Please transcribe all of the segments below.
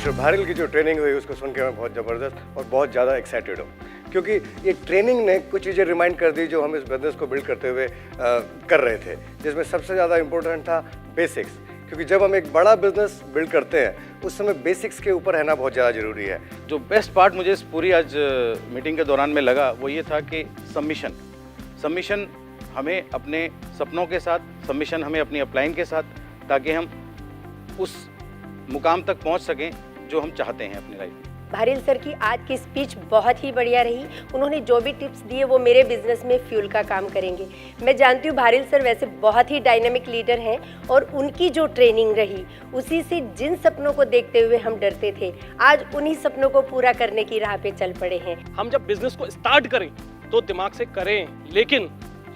Mister Bharill की जो training हुई उसको सुन के मैं बहुत ज़बरदस्त और बहुत ज़्यादा एक्साइटेड हूँ, क्योंकि ये ट्रेनिंग ने कुछ चीज़ें रिमाइंड कर दी जो हम इस बिजनेस को बिल्ड करते हुए कर रहे थे, जिसमें सबसे ज़्यादा इम्पोर्टेंट था बेसिक्स। क्योंकि जब हम एक बड़ा बिजनेस बिल्ड करते हैं उस समय बेसिक्स के ऊपर रहना बहुत ज़्यादा ज़रूरी है। जो बेस्ट पार्ट मुझे इस पूरी आज मीटिंग के दौरान में लगा वो ये था कि सबमिशन हमें अपने सपनों के साथ, सबमिशन हमें अपनी अपलाइन के साथ, ताकि हम उस मुकाम तक पहुंच सकें जो हम चाहते हैं अपनी लाइफ में। भारिल सर की आज की स्पीच बहुत ही बढ़िया रही। उन्होंने जो भी टिप्स दिए वो मेरे बिजनेस में फ्यूल का काम करेंगे। मैं जानती हूँ भारिल सर वैसे बहुत ही डायनेमिक लीडर हैं और उनकी जो ट्रेनिंग रही उसी से जिन सपनों को देखते हुए हम डरते थे, आज उन्हीं सपनों को पूरा करने की राह पे चल पड़े हैं। हम जब बिजनेस को स्टार्ट करें तो दिमाग से करें, लेकिन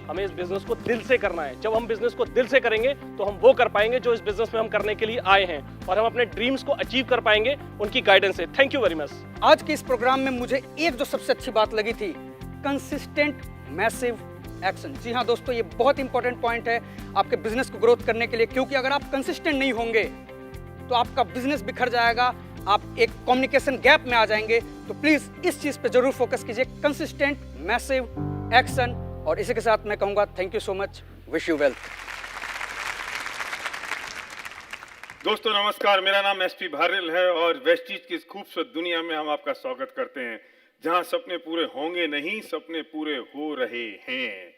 हमें इस बिजनेस को दिल से करना है। जब हम बिजनेस को दिल से करेंगे तो हम वो कर पाएंगे जो इस बिजनेस में हम करने के लिए आए हैं, और हम अपने ड्रीम्स को अचीव कर पाएंगे उनकी गाइडेंस से। Thank you very much. आज के इस प्रोग्राम में मुझे एक जो सबसे अच्छी बात लगी थी, कंसिस्टेंट मैसिव एक्शन। जी हाँ दोस्तों, ये बहुत इंपॉर्टेंट पॉइंट है आपके बिजनेस को ग्रोथ करने के लिए, क्योंकि अगर आप कंसिस्टेंट नहीं होंगे तो आपका बिजनेस बिखर जाएगा, आप एक कम्युनिकेशन गैप में आ जाएंगे। तो प्लीज इस चीज पे जरूर फोकस कीजिए, कंसिस्टेंट मैसिव एक्शन। और इसी के साथ मैं कहूंगा thank you so much, wish you wealth. दोस्तों नमस्कार, मेरा नाम एसपी भारिल है और वेस्टीज की इस खूबसूरत दुनिया में हम आपका स्वागत करते हैं, जहां सपने पूरे होंगे नहीं, सपने पूरे हो रहे हैं।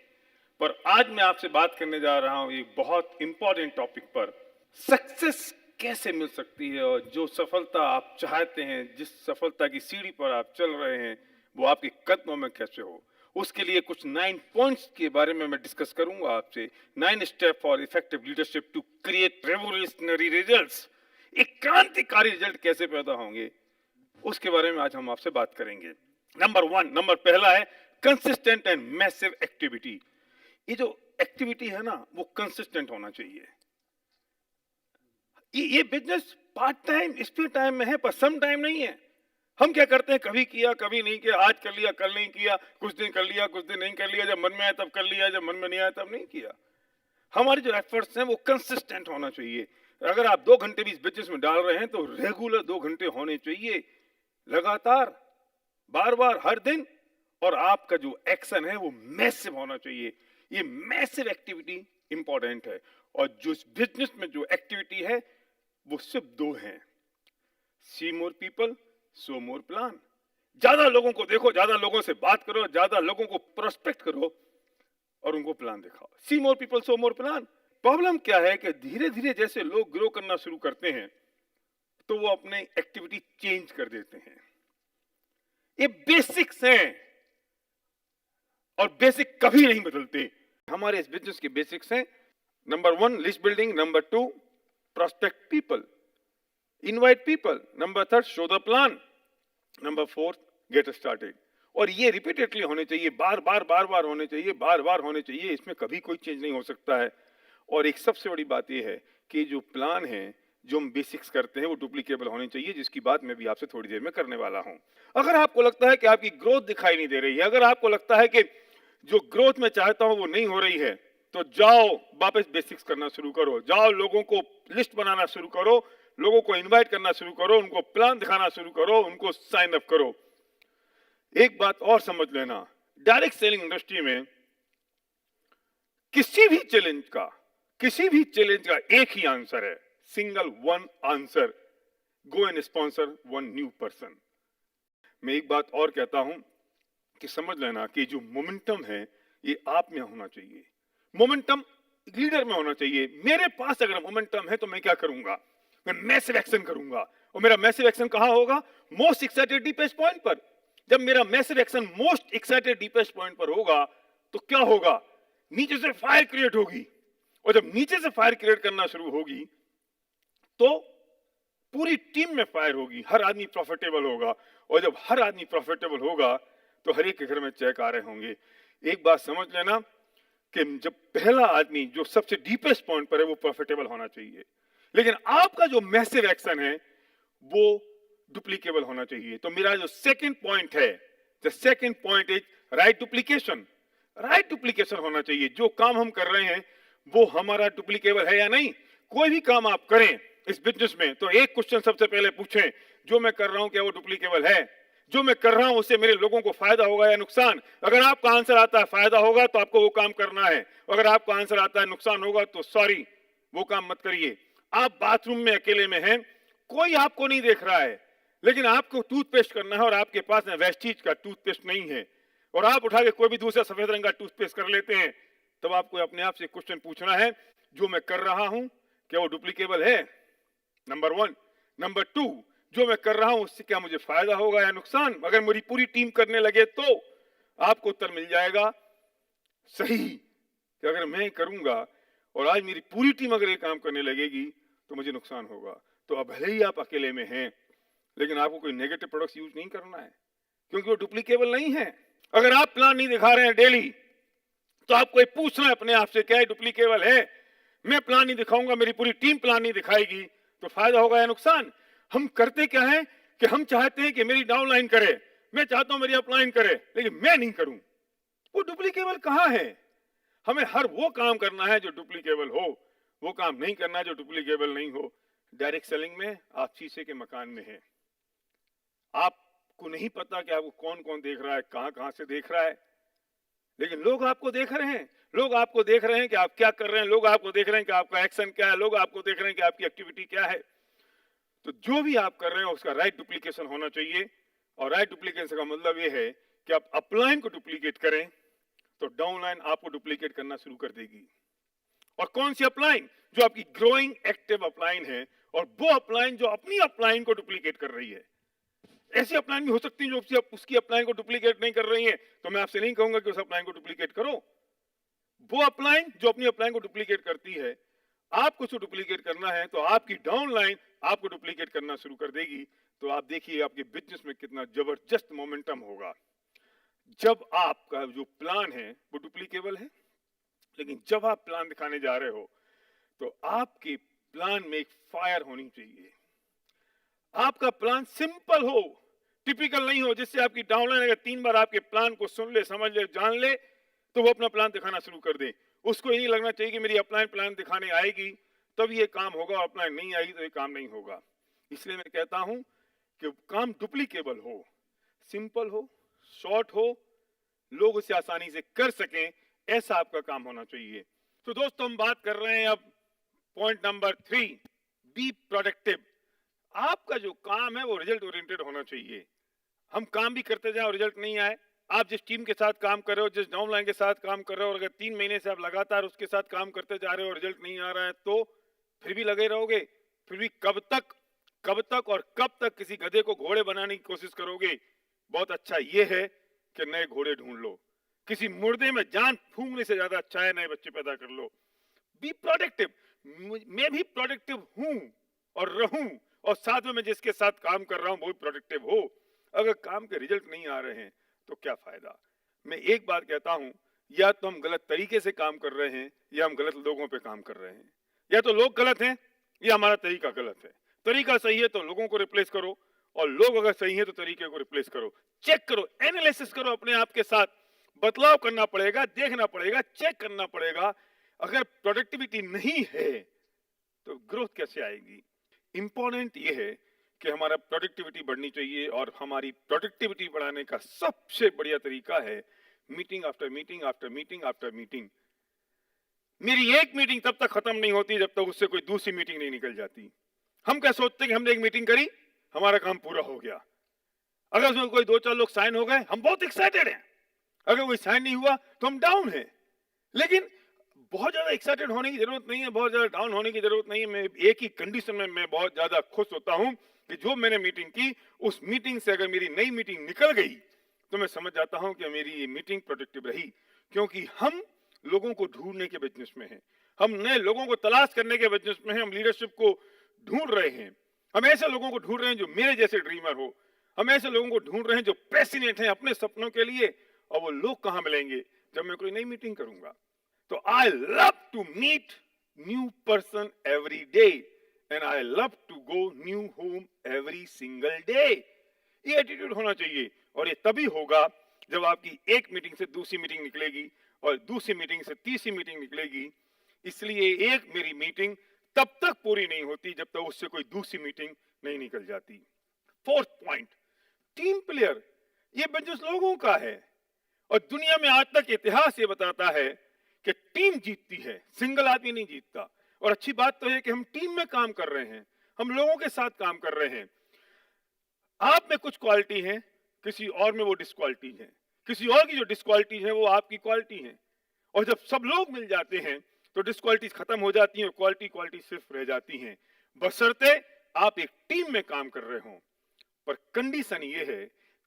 पर आज मैं आपसे बात करने जा रहा हूं एक बहुत इंपॉर्टेंट टॉपिक पर, सक्सेस कैसे मिल सकती है और जो सफलता आप चाहते हैं, जिस सफलता की सीढ़ी पर आप चल रहे हैं, वो आपके कदमों में कैसे हो। उसके लिए कुछ 9 पॉइंट्स के बारे में मैं डिस्कस करूंगा आपसे। 9 step for effective leadership to create revolutionary results. एक क्रांतिकारी रिजल्ट कैसे पैदा होंगे उसके बारे में आज हम आपसे बात करेंगे। नंबर पहला है कंसिस्टेंट एंड मैसिव एक्टिविटी। ये जो एक्टिविटी है ना, वो कंसिस्टेंट होना चाहिए। ये business part time spare time में है, पर सम टाइम नहीं है। हम क्या करते हैं, कभी किया कभी नहीं किया, आज कर लिया कल नहीं किया, कुछ दिन कर लिया कुछ दिन नहीं कर लिया, जब मन में आया तब कर लिया, जब मन में नहीं आया तब नहीं किया। हमारे जो एफर्ट्स हैं वो कंसिस्टेंट होना चाहिए। अगर आप 2 घंटे भी इस बिजनेस में डाल रहे हैं तो रेगुलर 2 घंटे होने चाहिए, लगातार, बार बार, हर दिन। और आपका जो एक्शन है वो मैसिव होना चाहिए। ये मैसिव एक्टिविटी इंपॉर्टेंट है। और जो बिजनेस में जो एक्टिविटी है वो सिर्फ 2 हैं, सी more people so more plan. ज्यादा लोगों को देखो, ज्यादा लोगों से बात करो, ज्यादा लोगों को प्रोस्पेक्ट करो और उनको प्लान दिखाओ। सी more people so more plan. Problem क्या है कि धीरे धीरे जैसे लोग ग्रो करना शुरू करते हैं तो वो अपने एक्टिविटी चेंज कर देते हैं। ये बेसिक्स हैं और बेसिक कभी नहीं बदलते। हमारे इस बिजनेस के बेसिक्स हैं। Number 1 list building, number 2 prospect people, invite people, number 3 show the plan, number 4 get started. और ये रिपीटेडली होने चाहिए, बार बार होने चाहिए, बार बार होने चाहिए। इसमें कभी कोई चेंज नहीं हो सकता है। और एक सबसे बड़ी बात यह है कि जो प्लान है, जो हम बेसिक्स करते हैं, वो डुप्लीकेबल होने चाहिए, जिसकी बात मैं भी आपसे थोड़ी देर में करने वाला हूं। अगर आपको लगता है कि आपकी ग्रोथ दिखाई नहीं दे रही है, अगर आपको लगता है कि जो ग्रोथ मैं चाहता हूं वो नहीं हो रही है, तो जाओ वापस बेसिक्स करना शुरू करो। जाओ लोगों को लिस्ट बनाना शुरू करो, लोगों को इनवाइट करना शुरू करो, उनको प्लान दिखाना शुरू करो, उनको साइन अप करो। एक बात और समझ लेना, डायरेक्ट सेलिंग इंडस्ट्री में किसी भी चैलेंज का एक ही आंसर है, single one answer, go and sponsor 1 new person. मैं एक बात और कहता हूं कि समझ लेना कि जो मोमेंटम है ये आप में होना चाहिए। मोमेंटम लीडर में होना चाहिए। मेरे पास अगर मोमेंटम है तो मैं क्या करूंगा, मैं मैसिव एक्शन करूंगा। और मेरा मैसिव एक्शन कहां होगा, मोस्ट एक्साइटेड डीपेस्ट पॉइंट पर। जब मेरा massive action most excited deepest point पर होगा तो क्या होगा, नीचे से फायर क्रिएट होगी। और जब नीचे से फायर क्रिएट करना शुरू होगी तो पूरी टीम में फायर होगी, हर आदमी प्रॉफिटेबल होगा। और जब हर आदमी प्रॉफिटेबल होगा तो हर एक के घर में चेक आ रहे होंगे। एक बात समझ लेना कि जब पहला आदमी जो सबसे डीपेस्ट पॉइंट पर है वो प्रॉफिटेबल होना चाहिए, लेकिन आपका जो मैसिव एक्शन है वो डुप्लीकेबल होना चाहिए। तो मेरा जो सेकंड पॉइंट है, the second point is right duplication. Right duplication होना चाहिए। जो काम हम कर रहे हैं वो हमारा डुप्लीकेबल है या नहीं। कोई भी काम आप करें इस बिजनेस में तो एक क्वेश्चन सबसे पहले पूछें, जो मैं कर रहा हूं क्या वो डुप्लीकेबल है, जो मैं कर रहा हूं उससे मेरे लोगों को फायदा होगा या नुकसान। अगर आपका आंसर आता है फायदा होगा तो आपको वो काम करना है, अगर आपका आंसर आता है नुकसान होगा तो सॉरी, वो काम मत करिए। आप बाथरूम में अकेले में हैं, कोई आपको नहीं देख रहा है, लेकिन आपको टूथपेस्ट करना है और आपके पास वेस्टीज का टूथपेस्ट नहीं है और आप उठा के कोई भी दूसरा सफेद रंग का टूथपेस्ट कर लेते हैं, तब आपको अपने आप से क्वेश्चन पूछना है, जो मैं कर रहा हूं क्या वो डुप्लीकेबल है, नंबर 1। नंबर 2, जो मैं कर रहा हूं उससे क्या मुझे फायदा होगा या नुकसान। अगर मेरी पूरी टीम करने लगे तो आपको उत्तर मिल जाएगा सही, कि अगर मैं करूंगा और आज मेरी पूरी टीम अगर ये काम करने लगेगी तो मुझे नुकसान होगा। तो अब भले ही आप अकेले में हैं, लेकिन आपको कोई नेगेटिव प्रोडक्ट्स यूज नहीं करना है, क्योंकि वो डुप्लीकेबल नहीं है। अगर आप प्लान नहीं दिखा रहे हैं डेली, तो आपको पूछना है अपने आप से, क्या डुप्लीकेबल है। मैं प्लान नहीं दिखाऊंगा, मेरी पूरी टीम प्लान नहीं दिखाएगी, तो फायदा होगा या नुकसान। हम करते क्या है कि हम चाहते हैं कि मेरी डाउनलाइन करे, मैं चाहता हूं मेरी अपलाइन करे, लेकिन मैं नहीं करूं। वो डुप्लीकेबल कहां है। हमें हर वो काम करना है जो डुप्लीकेबल हो, वो काम नहीं करना है जो डुप्लीकेबल नहीं हो। डायरेक्ट सेलिंग में आप शीशे के मकान में हैं, आपको नहीं पता कि आपको कौन कौन देख रहा है, कहां कहां से देख रहा है, लेकिन लोग आपको देख रहे हैं। लोग आपको देख रहे हैं कि आप क्या कर रहे हैं, लोग आपको देख रहे हैं कि आपका एक्शन क्या है, लोग आपको देख रहे हैं कि आपकी एक्टिविटी क्या है। तो जो भी आप कर रहे हैं उसका राइट डुप्लीकेशन होना चाहिए, और राइट डुप्लीकेशन का मतलब ये है कि आप अपलाइन को डुप्लीकेट करें तो डाउनलाइन आपको डुप्लीकेट करना शुरू कर देगी। और कौन सी अपलाइन, जो आपकी ग्रोइंग एक्टिव अपलाइन है, और वो अपलाइन जो अपनी अपलाइन को डुप्लीकेट कर रही है। ऐसी अपलाइन भी हो सकती है जो उसकी अपलाइन को डुप्लीकेट नहीं कर रही है, तो मैं आपसे नहीं कहूंगा कि उस अपलाइन को डुप्लीकेट करो। वो अपलाइन जो अपनी अपलाइन को डुप्लीकेट करती है, आपको उसको डुप्लीकेट करना है तो आपकी डाउनलाइन आपको डुप्लीकेट करना शुरू कर देगी। तो आप देखिए आपके बिजनेस में कितना जबरदस्त मोमेंटम होगा। जब आपका जो प्लान है वो डुप्लीकेबल है, लेकिन जब आप प्लान दिखाने जा रहे हो तो आपके प्लान में एक फायर होनी चाहिए। आपका प्लान सिंपल हो, टिपिकल नहीं हो, जिससे आपकी डाउनलाइन अगर 3 बार आपके प्लान को सुन ले, समझ ले, जान ले, तो वो अपना प्लान दिखाना शुरू कर दे। उसको ये नहीं लगना चाहिए कि मेरी अपलाइन प्लान दिखाने आएगी तब ये काम होगा, अपलाइन नहीं आएगी तो ये काम नहीं होगा। इसलिए मैं कहता हूं कि काम डुप्लीकेबल हो, सिंपल हो, शॉर्ट हो, लोग उसे आसानी से कर सकें, ऐसा आपका काम होना चाहिए। तो दोस्तों हम बात कर रहे हैं अब पॉइंट नंबर 3, बी प्रोडक्टिव। आपका जो काम है वो रिजल्ट ओरिएंटेड होना चाहिए। हम काम भी करते जाए और रिजल्ट नहीं आए, आप जिस टीम के साथ काम कर रहे हो, जिस डाउनलाइन के साथ काम कर रहे हो, और अगर 3 महीने से आप लगातार उसके साथ काम करते जा रहे हो और रिजल्ट नहीं आ रहा है, तो फिर भी लगे रहोगे। फिर भी कब तक और कब तक किसी गधे को घोड़े बनाने की कोशिश करोगे। बहुत अच्छा ये है कि नए घोड़े ढूंढ लो। किसी मुर्दे में जान फूंकने से ज्यादा अच्छा है नए बच्चे पैदा कर लो। Be productive. मैं भी प्रोडक्टिव हूं और रहूं, और साथ में मैं जिसके साथ काम कर रहा हूं वो भी प्रोडक्टिव हो। अगर काम के रिजल्ट नहीं आ रहे हैं तो क्या फायदा। मैं एक बात कहता हूं, या तो हम गलत तरीके से काम कर रहे हैं या हम गलत लोगों पे काम कर रहे हैं। या तो लोग गलत हैं या हमारा तरीका गलत है। तरीका सही है तो लोगों को रिप्लेस करो, और लोग अगर सही है तो तरीके को रिप्लेस करो। चेक करो, एनालिसिस करो अपने आप के साथ। बदलाव करना पड़ेगा, देखना पड़ेगा, चेक करना पड़ेगा। अगर प्रोडक्टिविटी नहीं है तो ग्रोथ कैसे आएगी। इंपॉर्टेंट ये है कि हमारा प्रोडक्टिविटी बढ़नी चाहिए, और हमारी प्रोडक्टिविटी बढ़ाने का सबसे बढ़िया तरीका है meeting after meeting after meeting after meeting. मेरी एक मीटिंग तब तक खत्म नहीं होती जब तक उससे कोई दूसरी मीटिंग नहीं निकल जाती। हम क्या सोचते हैं कि हमने एक मीटिंग करी, हमारा काम पूरा हो गया। अगर उसमें कोई 2-4 लोग साइन हो गए, हम बहुत एक्साइटेड हैं। अगर कोई साइन नहीं हुआ तो हम डाउन हैं। लेकिन बहुत ज्यादा एक्साइटेड होने की जरूरत नहीं है, बहुत ज्यादा डाउन होने की जरूरत नहीं है। मैं एक ही कंडीशन में मैं बहुत ज्यादा खुश होता हूं कि जो मैंने मीटिंग की, उस मीटिंग से अगर मेरी नई मीटिंग निकल गई तो मैं समझ जाता हूं कि मेरी ये मीटिंग प्रोडक्टिव रही। क्योंकि हम लोगों को ढूंढने के बिजनेस में हैं, हम नए लोगों को तलाश करने के बिजनेस में हैं, हम लीडरशिप को ढूंढ रहे हैं। हम ऐसे लोगों को ढूंढ रहे हैं जो मेरे जैसे ड्रीमर हो। हम ऐसे लोगों को ढूंढ रहे हैं जो पैशनेट हैं अपने सपनों के लिए। और वो लोग कहां मिलेंगे जब मैं कोई नई मीटिंग करूंगा। तो I love to meet new person every day, and I love to go new home every single day. ये एटीट्यूड होना चाहिए, और ये तभी होगा जब आपकी एक मीटिंग से दूसरी मीटिंग निकलेगी और दूसरी मीटिंग से तीसरी मीटिंग निकलेगी। इसलिए एक मेरी मीटिंग तब तक पूरी नहीं होती जब तक उससे कोई दूसरी मीटिंग नहीं निकल जाती। Fourth point, team player. ये बिजनेस लोगों का है और दुनिया में आज तक इतिहास ये बताता है कि टीम जीतती है, सिंगल आदमी नहीं जीतता। और अच्छी बात तो है कि हम टीम में काम कर रहे हैं, हम लोगों के साथ काम कर रहे हैं। आप में कुछ क्वालिटी है, किसी और में वो डिसक्वालिटी है, किसी और की जो डिसक्वालिटी है वो आपकी क्वालिटी है। और जब सब लोग मिल जाते हैं तो डिसक्वालिटीज खत्म हो जाती हैं, क्वालिटी सिर्फ रह जाती हैं, बशर्ते आप एक टीम में काम कर रहे हो। पर कंडीशन ये है,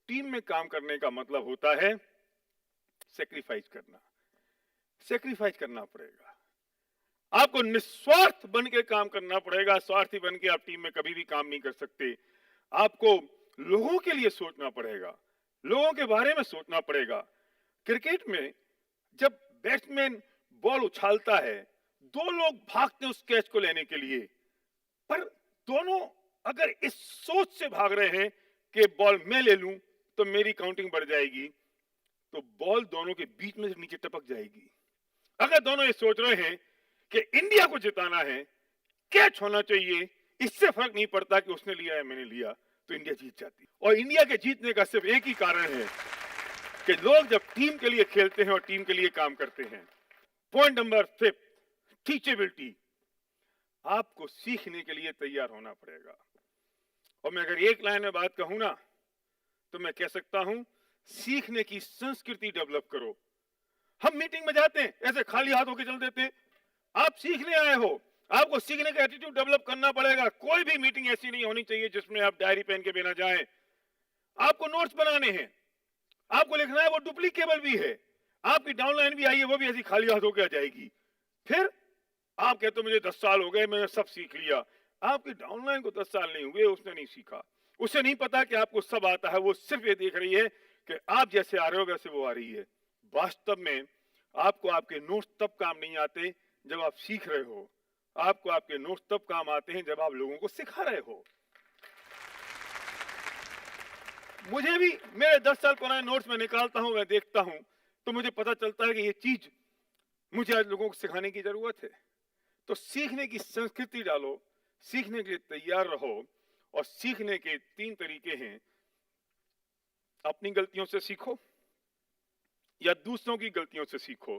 टीम में काम करने का मतलब होता है सेक्रीफाइस करना। सेक्रीफाइस करना पड़ेगा, आपको निस्वार्थ बन के काम करना पड़ेगा। स्वार्थी बन के आप टीम में कभी भी काम नहीं कर सकते। आपको लोगों के लिए सोचना पड़ेगा, लोगों के बारे में सोचना पड़ेगा। क्रिकेट में जब बैट्समैन बॉल उछालता है, दो लोग भागते हैं उस कैच को लेने के लिए, पर दोनों अगर इस सोच से भाग रहे हैं कि बॉल मैं ले लूं तो मेरी काउंटिंग बढ़ जाएगी, तो बॉल दोनों के बीच में से नीचे टपक जाएगी। अगर दोनों ये सोच रहे हैं कि इंडिया को जिताना है, कैच होना चाहिए, इससे फर्क नहीं पड़ता कि उसने लिया या मैंने लिया, तो इंडिया जीत जाती। और इंडिया के जीतने का सिर्फ एक ही कारण है कि लोग जब टीम के लिए खेलते हैं और टीम के लिए काम करते हैं। Point number 5, teachability. आपको सीखने के लिए तैयार होना पड़ेगा। और मैं अगर एक लाइन में बात कहूं ना, तो मैं कह सकता हूं, सीखने की संस्कृति डेवलप करो। हम मीटिंग में जाते हैं, ऐसे खाली हाथ होकर चल देते हैं। आप सीखने आए हो, आपको सीखने का एटीट्यूड डेवलप करना पड़ेगा। कोई भी मीटिंग ऐसी नहीं होनी चाहिए जिसमें आप डायरी पेन के बिना जाएं। आपको नोट्स बनाने हैं, आपको लिखना है, वो डुप्लीकेबल भी है। आपकी डाउनलाइन भी आई है, वो भी ऐसी खाली हाथ होकर आ जाएगी। फिर आप कहते हो मुझे 10 साल हो गए, मैंने सब सीख लिया। आपकी डाउनलाइन को 10 साल नहीं हुए, उसने नहीं सीखा। उसे नहीं पता कि आपको सब आता है, वो सिर्फ ये देख रही है कि आप जैसे आ रहे हो वैसे वो आ रही है। वास्तव में आपको आपके नोट्स तब काम नहीं आते जब आप सीख रहे हो। आपको आपके नोट्स तब काम आते हैं जब आप लोगों को सिखा रहे हो। मुझे भी मेरे 10 साल पुराने नोट्स में निकालता हूं, मैं देखता हूं, तो मुझे पता चलता है कि ये चीज मुझे आज लोगों को सिखाने की जरूरत है। तो सीखने की संस्कृति डालो, सीखने के लिए तैयार रहो। और सीखने के 3 तरीके हैं, अपनी गलतियों से सीखो या दूसरों की गलतियों से सीखो,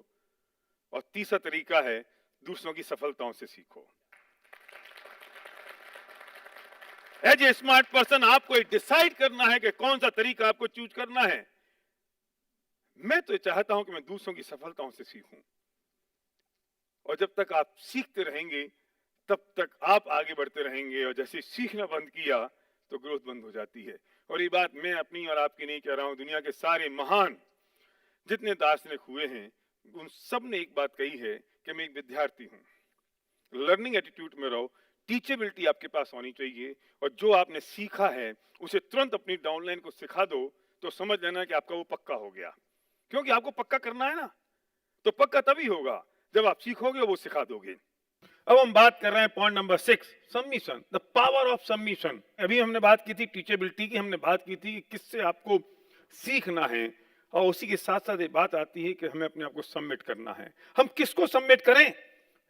और तीसरा तरीका है दूसरों की सफलताओं से सीखो। एज ए स्मार्ट पर्सन आपको डिसाइड करना है कि कौन सा तरीका आपको चूज करना है। मैं तो चाहता हूं कि मैं दूसरों की सफलताओं से सीखूं, और जब तक आप सीखते रहेंगे तब तक आप आगे बढ़ते रहेंगे। और जैसे सीखना बंद किया तो ग्रोथ बंद हो जाती है। और ये बात मैं अपनी और आपकी नहीं कह रहा हूं, दुनिया के सारे महान जितने दार्शनिक हुए हैं उन सब ने एक बात कही है कि मैं एक विद्यार्थी हूं। लर्निंग एटीट्यूड में रहो, टीचेबिलिटी आपके पास होनी चाहिए, और जो आपने सीखा है उसे तुरंत अपनी डाउनलाइन को सिखा दो, तो समझ लेना कि आपका वो पक्का हो गया। क्योंकि आपको पक्का करना है ना, तो पक्का तभी होगा जब आप सीखोगे वो सिखा दोगे। अब हम बात कर रहे हैं point number 6, submission, the power of submission. अभी हमने बात की थी टीचेबिलिटी की, हमने बात की थी किससे आपको सीखना है, और उसी के साथ साथ ये बात आती है कि हमें अपने आप को सबमिट करना है। हम किसको सबमिट करें?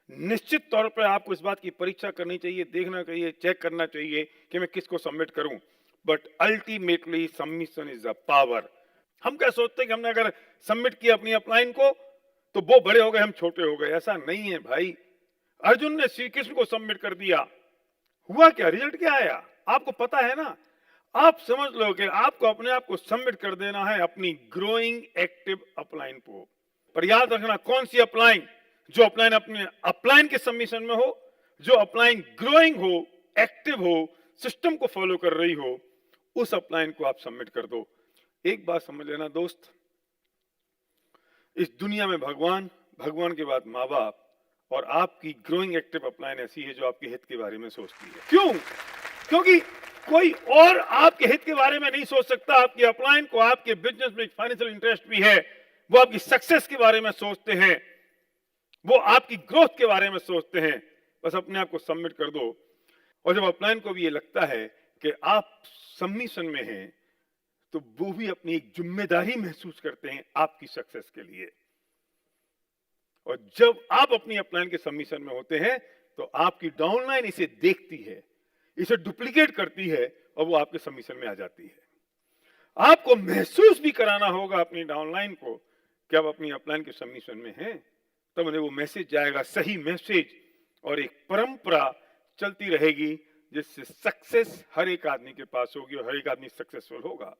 निश्चित तौर पर आपको इस बात की परीक्षा करनी चाहिए, देखना चाहिए, चेक करना चाहिए कि मैं किसको सबमिट करूं। But ultimately submission is the power. हम क्या सोचते हैं कि हमने अगर सबमिट किया अपनी अपलाइन को तो वो बड़े हो गए, हम छोटे हो गए। ऐसा नहीं है भाई। अर्जुन ने श्री कृष्ण को सबमिट कर दिया, हुआ क्या, रिजल्ट क्या आया आपको पता है ना। आप समझ लो कि आपको अपने आप को सबमिट कर देना है अपनी ग्रोइंग एक्टिव अपलाइन को। पर याद रखना, कौन सी अपलाइन? जो अपलाइन अपने अपलाइन के सबमिशन में हो, जो अपलाइन ग्रोइंग हो, एक्टिव हो, सिस्टम को फॉलो कर रही हो, उस अपलाइन को आप सबमिट कर दो। एक बात समझ लेना दोस्त, इस दुनिया में भगवान के बाद माँ बाप, और आपकी ग्रोइंग एक्टिव अपलाइन ऐसी है जो आपके हित के बारे में सोचती है। क्यों? क्योंकि कोई और आपके हित के बारे में नहीं सोच सकता। आपकी अपलाइन को आपके बिजनेस में फाइनेंशियल इंटरेस्ट भी है, वो आपकी सक्सेस के बारे में सोचते हैं, वो आपकी ग्रोथ के बारे में सोचते हैं। बस अपने आप को सबमिट कर दो। और जब अपलाइन को भी ये लगता है कि आप सबमिशन में हैं, तो वो भी अपनी एक जिम्मेदारी महसूस करते हैं आपकी सक्सेस के लिए। और जब आप अपनी अपलाइन के सबमिशन में होते हैं तो आपकी डाउनलाइन इसे देखती है, इसे डुप्लीकेट करती है, और वो आपके सबमिशन में आ जाती है। आपको महसूस भी कराना होगा अपनी डाउनलाइन को कि आप अपनी अपलाइन के सबमिशन में हैं, तब उन्हें वो मैसेज जाएगा, सही मैसेज, और एक परंपरा चलती रहेगी जिससे सक्सेस हर एक आदमी के पास होगी और हर एक आदमी सक्सेसफुल होगा।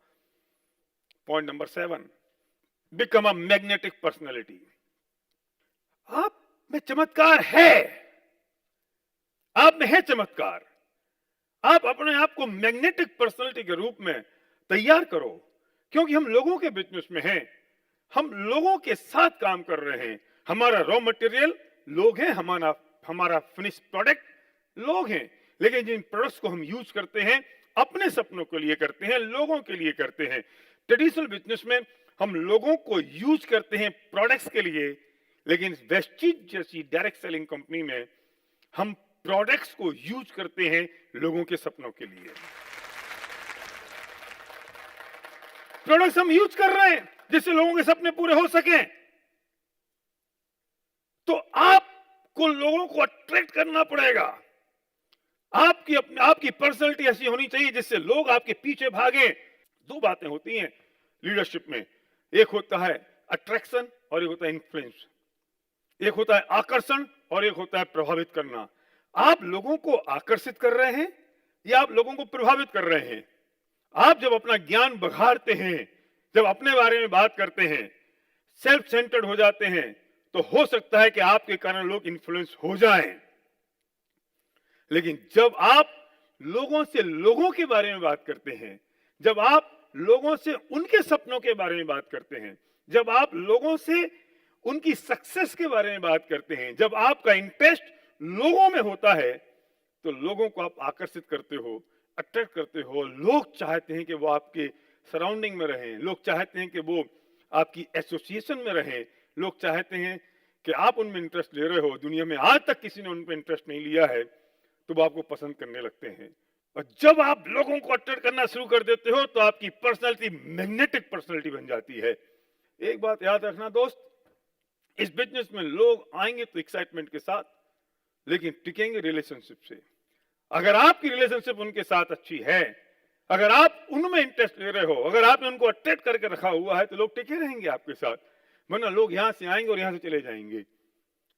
Point number 7, become a magnetic personality. आप में चमत्कार है, आप में है चमत्कार। आप अपने आप को मैग्नेटिक पर्सनैलिटी के रूप में तैयार करो, क्योंकि हम लोगों के बिजनेस में हैं, हम लोगों के साथ काम कर रहे हैं। हमारा रॉ मटेरियल लोग हैं, हमारा फिनिश प्रोडक्ट लोग हैं, लेकिन जिन प्रोडक्ट्स को हम यूज करते हैं अपने सपनों के लिए करते हैं, लोगों के लिए करते हैं। ट्रेडिशनल बिजनेस में हम लोगों को यूज करते हैं प्रोडक्ट्स के लिए, लेकिन वेस्टीज जैसी डायरेक्ट सेलिंग कंपनी में हम प्रोडक्ट्स को यूज करते हैं लोगों के सपनों के लिए। प्रोडक्ट्स हम यूज कर रहे हैं जिससे लोगों के सपने पूरे हो सकें। तो आपको लोगों को अट्रैक्ट करना पड़ेगा। आपकी पर्सनैलिटी ऐसी होनी चाहिए जिससे लोग आपके पीछे भागें। 2 बातें होती हैं लीडरशिप में, एक होता है अट्रैक्शन और एक होता है इन्फ्लुएंस। एक होता है आकर्षण और एक होता है प्रभावित करना। आप लोगों को आकर्षित कर रहे हैं या आप लोगों को प्रभावित कर रहे हैं? आप जब अपना ज्ञान बघाड़ते हैं, जब अपने बारे में बात करते हैं, सेल्फ सेंटर्ड हो जाते हैं, तो हो सकता है कि आपके कारण लोग इन्फ्लुएंस हो जाएं। लेकिन जब आप लोगों से लोगों के बारे में बात करते हैं, जब आप लोगों से उनके सपनों के बारे में बात करते हैं, जब आप लोगों से उनकी सक्सेस के बारे में बात करते हैं, जब आपका इंटरेस्ट लोगों में होता है, तो लोगों को आप आकर्षित करते हो, अट्रैक्ट करते हो। लोग चाहते हैं कि वो आपके सराउंडिंग में रहें, लोग चाहते हैं कि वो आपकी एसोसिएशन में रहें, लोग चाहते हैं कि आप उनमें इंटरेस्ट ले रहे हो। दुनिया में आज तक किसी ने उन पर इंटरेस्ट नहीं लिया है, तो वो आपको पसंद करने लगते हैं। और जब आप लोगों को अट्रैक्ट करना शुरू कर देते हो, तो आपकी पर्सनैलिटी मैग्नेटिक पर्सनैलिटी बन जाती है। एक बात याद रखना दोस्त, इस बिजनेस में लोग आएंगे तो एक्साइटमेंट के साथ, लेकिन टिकेंगे रिलेशनशिप से। अगर आपकी रिलेशनशिप उनके साथ अच्छी है, अगर आप उनमें इंटरेस्ट ले रहे हो, अगर आपने उनको अट्रैक्ट करके रखा हुआ है, तो लोग टिके रहेंगे आपके साथ। वरना लोग यहां से आएंगे और यहां से चले जाएंगे।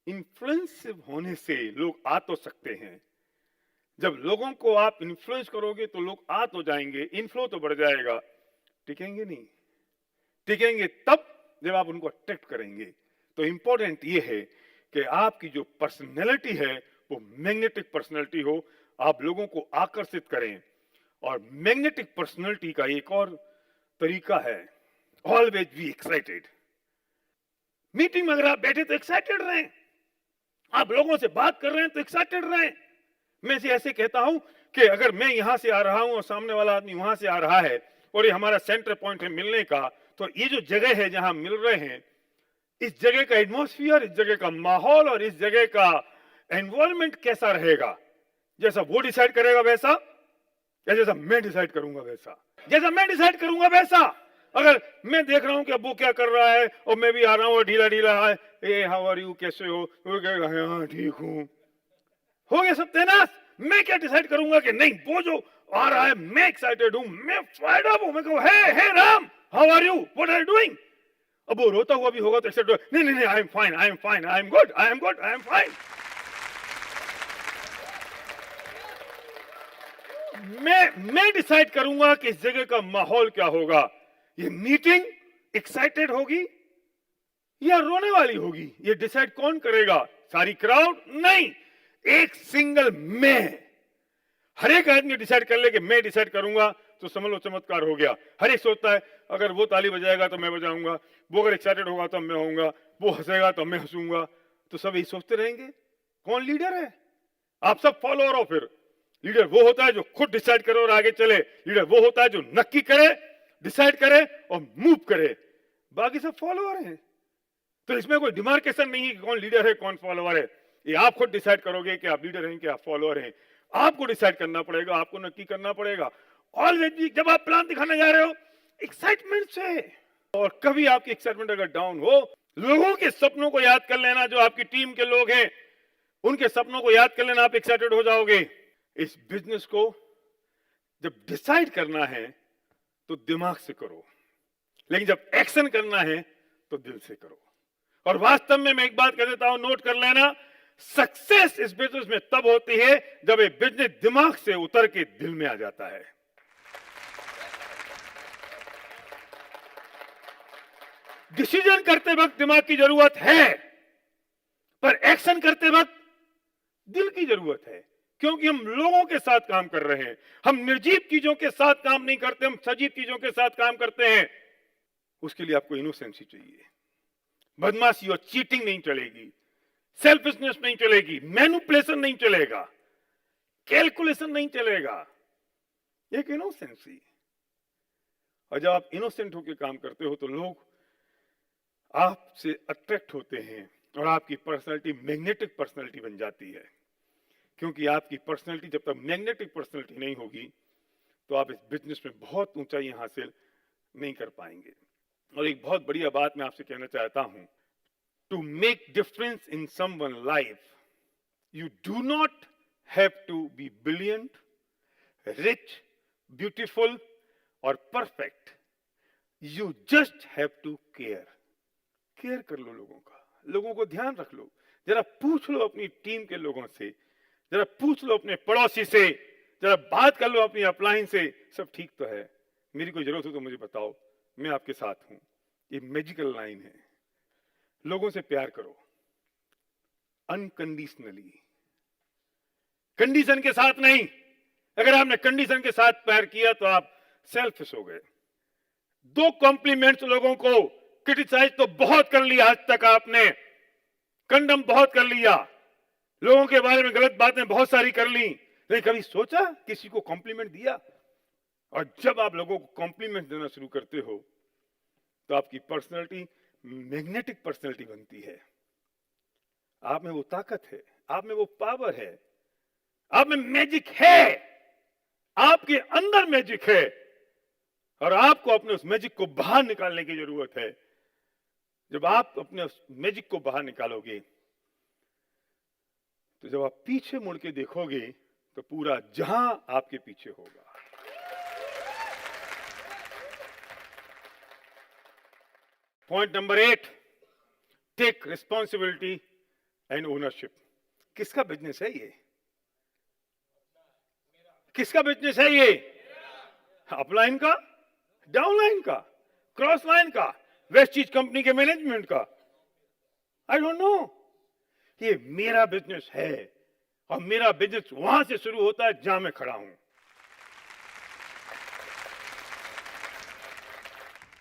इन्फ्लुएंसिव होने से लोग आ तो सकते हैं। जब लोगों को आप इन्फ्लुएंस करोगे तो लोग आ तो जाएंगे, इनफ्लो तो बढ़ जाएगा, टिकेंगे नहीं। टिकेंगे तब जब आप उनको अट्रैक्ट करेंगे। तो इंपॉर्टेंट ये है कि आपकी जो पर्सनैलिटी है वो मैग्नेटिक पर्सनैलिटी हो, आप लोगों को आकर्षित करें। और मैग्नेटिक पर्सनैलिटी का एक और तरीका है, ऑलवेज बी एक्साइटेड। मीटिंग में अगर आप बैठे तो एक्साइटेड रहें, आप लोगों से बात कर रहे हैं तो एक्साइटेड रहें। मैं ऐसे कहता हूं कि अगर मैं यहां से आ रहा हूं और सामने वाला आदमी वहां से आ रहा है और ये हमारा सेंटर पॉइंट है मिलने का, तो ये जो जगह है जहां मिल रहे हैं, इस जगह का एटमॉस्फेयर, इस जगह का माहौल और इस जगह का एनवायरनमेंट कैसा रहेगा, जैसा वो डिसाइड करेगा वैसा, या जैसा मैं डिसाइड करूंगा वैसा? जैसा मैं डिसाइड करूंगा वैसा। अगर मैं देख रहा हूं कि अब वो क्या कर रहा है और मैं भी आ रहा हूं और ढीला ढीला है, ए हाउ आर यू, कैसे हो, वो कहेगा हाँ ठीक हूं, हो गया सब तैनात। मैं क्या डिसाइड करूंगा कि नहीं, वो जो आ रहा है मैं एक्साइटेड हूं, मैं फायर्ड अप हूं, मैं कहूं हे Ram how are you, what are you doing. अब वो रोता हुआ भी होगा तो एक्साइटेड, नहीं नहीं नहीं, I am fine, I am fine, I am good, I am good, I am fine. मैं डिसाइड करूंगा कि इस जगह का माहौल क्या होगा। ये मीटिंग एक्साइटेड होगी या रोने वाली होगी, ये डिसाइड कौन करेगा? सारी क्राउड नहीं, एक सिंगल मैं। हर एक आदमी डिसाइड कर ले कि मैं डिसाइड करूंगा, तो समझ लो चमत्कार हो गया। हर एक सोचता है अगर वो ताली बजाएगा तो मैं बजाऊंगा, वो अगर एक्साइटेड होगा तो मैं होऊंगा, वो हंसेगा तो मैं हंसूंगा। तो सब यही सोचते रहेंगे। कौन लीडर है? आप सब फॉलोअर हो। फिर लीडर वो होता है जो खुद डिसाइड करे और आगे चले। लीडर वो होता है जो नक्की करे, डिसाइड करे और मूव करे। बाकी सब फॉलोअर हैं। तो इसमें कोई डिमार्केशन नहीं है कि कौन लीडर है कौन फॉलोअर है। ये आप खुद डिसाइड करोगे कि आप लीडर हैं कि आप फॉलोअर हैं। आपको डिसाइड करना पड़ेगा, आपको नक्की करना पड़ेगा। ऑलरेडी जब आप प्लान दिखाने जा रहे हो एक्साइटमेंट से, और कभी आपकी एक्साइटमेंट अगर डाउन हो, लोगों के सपनों को याद कर लेना, जो आपकी टीम के लोग हैं उनके सपनों को याद कर लेना, आप एक्साइटेड हो जाओगे। इस बिजनेस को जब डिसाइड करना है तो दिमाग से करो, लेकिन जब एक्शन करना है तो दिल से करो। और वास्तव में मैं एक बात कह देता हूं, नोट कर लेना, सक्सेस इस बिजनेस में तब होती है जब ये बिजनेस दिमाग से उतर के दिल में आ जाता है। डिसीजन करते वक्त दिमाग की जरूरत है, पर एक्शन करते वक्त दिल की जरूरत है, क्योंकि हम लोगों के साथ काम कर रहे हैं। हम निर्जीव चीजों के साथ काम नहीं करते, हम सजीव चीजों के साथ काम करते हैं। उसके लिए आपको इनोसेंसी चाहिए। बदमाशी और चीटिंग नहीं चलेगी, सेल्फिशनेस नहीं चलेगी, मैनिपुलेशन नहीं चलेगा, कैलकुलेशन नहीं चलेगा, एक इनोसेंसी। और जब आप इनोसेंट होकर काम करते हो तो लोग आपसे अट्रैक्ट होते हैं और आपकी पर्सनालिटी मैग्नेटिक पर्सनालिटी बन जाती है। क्योंकि आपकी पर्सनालिटी जब तक मैग्नेटिक पर्सनालिटी नहीं होगी तो आप इस बिजनेस में बहुत ऊंचाई हासिल नहीं कर पाएंगे। और एक बहुत बढ़िया बात मैं आपसे कहना चाहता हूं, to make difference in someone life you do not have to be brilliant, rich, beautiful और perfect. You just have to care. Care कर लो लोगों का, लोगों को ध्यान रख लो। जरा पूछ लो अपनी टीम के लोगों से, जरा पूछ लो अपने पड़ोसी से, जरा बात कर लो अपनी अपलाइन से, सब ठीक तो है, मेरी कोई जरूरत हो तो मुझे बताओ, मैं आपके साथ हूं। ये मैजिकल लाइन है। लोगों से प्यार करो अनकंडीशनली, कंडीशन के साथ नहीं। अगर आपने कंडीशन के साथ प्यार किया तो आप सेल्फिश हो गए। दो कॉम्प्लीमेंट्स लोगों को, क्रिटिसाइज तो बहुत कर लिया आज तक आपने, कंडम बहुत कर लिया, लोगों के बारे में गलत बातें बहुत सारी कर ली, लेकिन कभी सोचा किसी को कॉम्प्लीमेंट दिया? और जब आप लोगों को कॉम्प्लीमेंट देना शुरू करते हो तो आपकी पर्सनैलिटी मैग्नेटिक पर्सनैलिटी बनती है। आप में वो ताकत है, आप में वो पावर है, आप में मैजिक है, आपके अंदर मैजिक है और आपको अपने उस मैजिक को बाहर निकालने की जरूरत है। जब आप अपने उस मैजिक को बाहर निकालोगे तो जब आप पीछे मुड़ के देखोगे तो पूरा जहां आपके पीछे होगा। Point number 8, take responsibility and ownership. किसका बिजनेस है ये? किसका बिजनेस है ये? अपलाइन का, डाउनलाइन का, क्रॉस लाइन का, वेस्टीज कंपनी के मैनेजमेंट का? I don't know. ये मेरा बिजनेस है और मेरा बिजनेस वहां से शुरू होता है जहां मैं खड़ा हूं।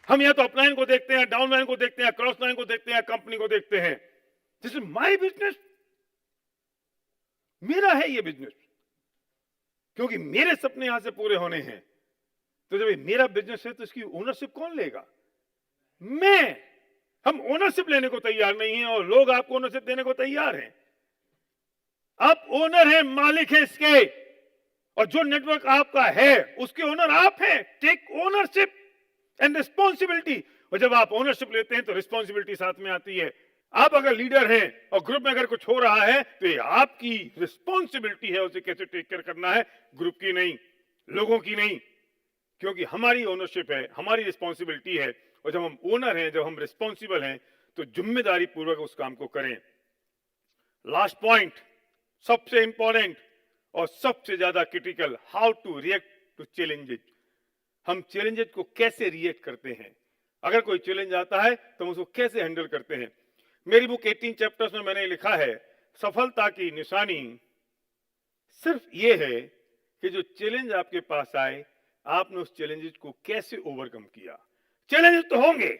हम या तो अपलाइन को देखते हैं, डाउनलाइन को देखते हैं, क्रॉस लाइन को देखते हैं, कंपनी को देखते हैं। दिस इज माय बिजनेस, मेरा है ये बिजनेस, क्योंकि मेरे सपने यहां से पूरे होने हैं। तो जब ये मेरा बिजनेस है तो इसकी ओनरशिप कौन लेगा? मैं। हम ओनरशिप लेने को तैयार नहीं हैं और लोग आपको ओनरशिप देने को तैयार हैं। आप ओनर हैं, मालिक हैं इसके, और जो नेटवर्क आपका है उसके ओनर आप हैं। Take ownership and responsibility. और जब आप ओनरशिप लेते हैं तो रिस्पॉन्सिबिलिटी साथ में आती है। आप अगर लीडर हैं और ग्रुप में अगर कुछ हो रहा है तो ये आपकी रिस्पॉन्सिबिलिटी है उसे कैसे टेक केयर करना है, ग्रुप की नहीं, लोगों की नहीं, क्योंकि हमारी ओनरशिप है, हमारी रिस्पॉन्सिबिलिटी है। और जब हम ओनर हैं, जब हम रिस्पॉन्सिबल हैं, तो जिम्मेदारी पूर्वक उस काम को करें। लास्ट पॉइंट, सबसे इंपॉर्टेंट और सबसे ज्यादा critical, how to react to challenges. हम चैलेंजेस को कैसे रिएक्ट करते हैं? अगर कोई चैलेंज आता है तो हम उसको कैसे हैंडल करते हैं? मेरी बुक 18 चैप्टर्स में मैंने लिखा है, सफलता की निशानी सिर्फ ये है कि जो चैलेंज आपके पास आए, आपने उस चैलेंजेस को कैसे ओवरकम किया। चैलेंजेस तो होंगे,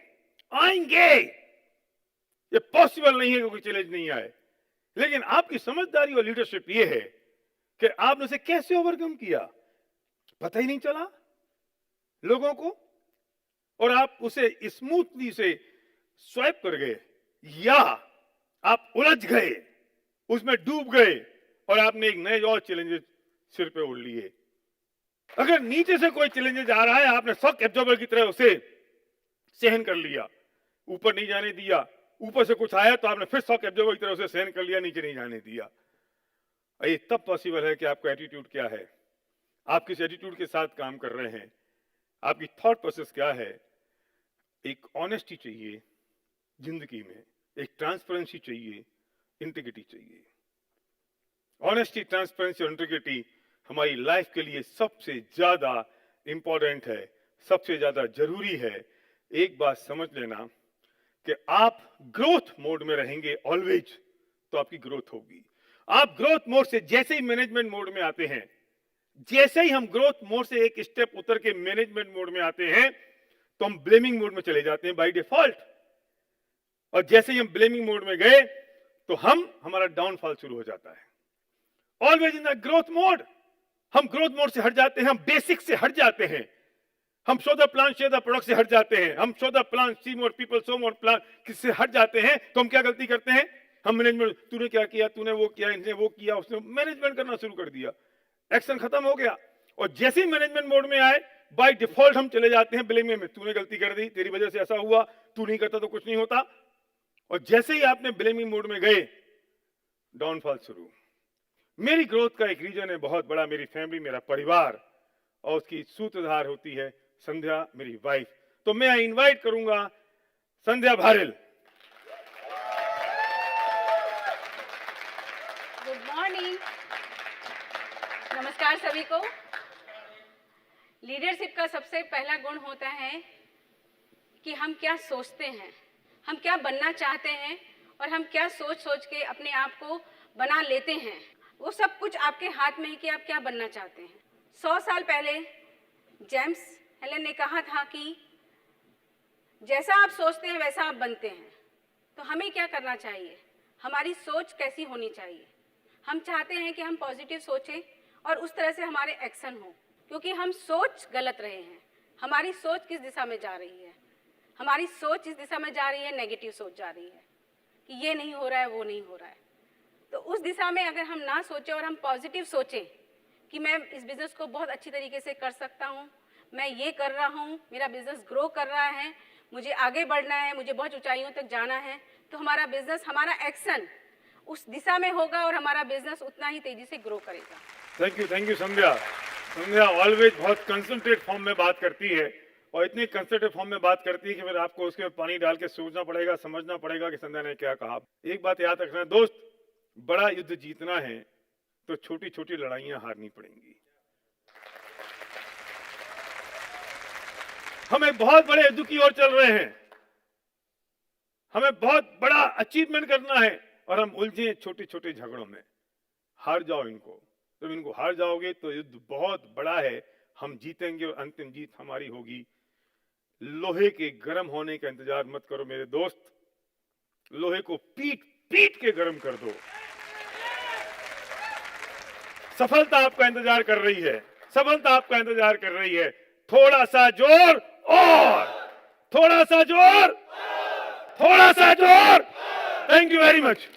आएंगे, ये पॉसिबल नहीं है कि कोई चैलेंज नहीं आए, लेकिन आपकी समझदारी और लीडरशिप ये है कि आपने उसे कैसे ओवरकम किया। पता ही नहीं चला लोगों को और आप उसे स्मूथली से स्वाइप कर गए, या आप उलझ गए, उसमें डूब गए और आपने एक नए और चैलेंजेस सिर पे ओढ़ लिए। अगर नीचे से कोई चैलेंजेस आ रहा है, आपने शॉक एब्जॉर्बर की तरह उसे सहन कर लिया, ऊपर नहीं जाने दिया। ऊपर से कुछ आया तो आपने फिर शॉक एब्जॉर्बर की तरह उसे सहन कर लिया, नीचे नहीं जाने दिया। ये तब पॉसिबल है कि आपका एटीट्यूड क्या है, आप किस एटीट्यूड के साथ काम कर रहे हैं, आपकी थॉट प्रोसेस क्या है। एक ऑनेस्टी चाहिए जिंदगी में, एक ट्रांसपेरेंसी चाहिए, इंटीग्रिटी चाहिए। ऑनेस्टी, ट्रांसपेरेंसी और इंटीग्रिटी हमारी लाइफ के लिए सबसे ज्यादा इंपॉर्टेंट है, सबसे ज्यादा जरूरी है। एक बात समझ लेना कि आप ग्रोथ मोड में रहेंगे ऑलवेज, तो आपकी ग्रोथ होगी। आप ग्रोथ मोड से जैसे ही मैनेजमेंट मोड में आते हैं, जैसे ही हम ग्रोथ मोड से एक स्टेप उतर के मैनेजमेंट मोड में आते हैं, तो हम ब्लेमिंग मोड में चले जाते हैं बाय डिफॉल्ट। और जैसे ही हम ब्लेमिंग मोड में गए तो हमारा डाउनफॉल शुरू हो जाता है। Always in the growth mode, हम ग्रोथ मोड से हट जाते हैं, हम बेसिक से हट जाते हैं, हम show the plan share the product से हट जाते हैं, हम show the plan see more people so more plan किससे हट जाते हैं। तो हम क्या गलती करते हैं, हम मैनेजमेंट, तूने क्या किया, तूने वो किया, इनने वो किया, उसने मैनेजमेंट करना शुरू कर दिया, एक्शन खत्म हो गया। और जैसे ही मैनेजमेंट मोड में आए बाय डिफॉल्ट हम चले जाते हैं ब्लेमिंग में, तूने गलती कर दी, तेरी वजह से ऐसा हुआ, तू नहीं करता तो कुछ नहीं होता। और जैसे ही आपने ब्लेमिंग मोड में गए, डाउनफॉल शुरू। मेरी ग्रोथ का एक रीजन है बहुत बड़ा, मेरी फैमिली, मेरा परिवार, और उसकी सूत्रधार होती है संध्या, मेरी वाइफ। तो मैं इनवाइट करूंगा संध्या भारेल। गुड मॉर्निंग, नमस्कार सभी को। लीडरशिप का सबसे पहला गुण होता है कि हम क्या सोचते हैं, हम क्या बनना चाहते हैं, और हम क्या सोच सोच के अपने आप को बना लेते हैं। वो सब कुछ आपके हाथ में है कि आप क्या बनना चाहते हैं। 100 साल पहले जेम्स हेलन ने कहा था कि जैसा आप सोचते हैं वैसा आप बनते हैं। तो हमें क्या करना चाहिए, हमारी सोच कैसी होनी चाहिए। हम चाहते हैं कि हम पॉजिटिव सोचें और उस तरह से हमारे एक्शन हो, क्योंकि हम सोच गलत रहे हैं। हमारी सोच किस दिशा में जा रही है, हमारी सोच इस दिशा में जा रही है, नेगेटिव सोच जा रही है कि ये नहीं हो रहा है, वो नहीं हो रहा है। तो उस दिशा में अगर हम ना सोचें और हम पॉजिटिव सोचें कि मैं इस बिज़नेस को बहुत अच्छी तरीके से कर सकता हूँ, मैं ये कर रहा हूँ, मेरा बिज़नेस ग्रो कर रहा है, मुझे आगे बढ़ना है, मुझे बहुत ऊंचाइयों तक जाना है, तो हमारा बिज़नेस, हमारा एक्शन उस दिशा में होगा और हमारा बिज़नेस उतना ही तेज़ी से ग्रो करेगा। Thank you Sandhya. Sandhya always बहुत कंसंट्रेट फॉर्म में बात करती है, और इतनी कंसंट्रेट फॉर्म में बात करती है कि फिर आपको उसके पानी डाल के सोचना पड़ेगा, समझना पड़ेगा कि संध्या ने क्या कहा। एक बात याद रखना दोस्त, बड़ा युद्ध जीतना है तो छोटी छोटी लड़ाइयां हारनी पड़ेंगी। हम एक बहुत बड़े युद्ध की ओर चल रहे हैं, हमें बहुत बड़ा अचीवमेंट करना है, और हम उलझे छोटे छोटे झगड़ों में। हार जाओ इनको, जब इनको हार जाओगे तो युद्ध बहुत बड़ा है, हम जीतेंगे और अंतिम जीत हमारी होगी। लोहे के गर्म होने का इंतजार मत करो मेरे दोस्त, लोहे को पीट पीट के गर्म कर दो। सफलता आपका इंतजार कर रही है, सफलता आपका इंतजार कर रही है। थोड़ा सा जोर और थोड़ा सा जोर, थोड़ा सा जोर। Thank you very much.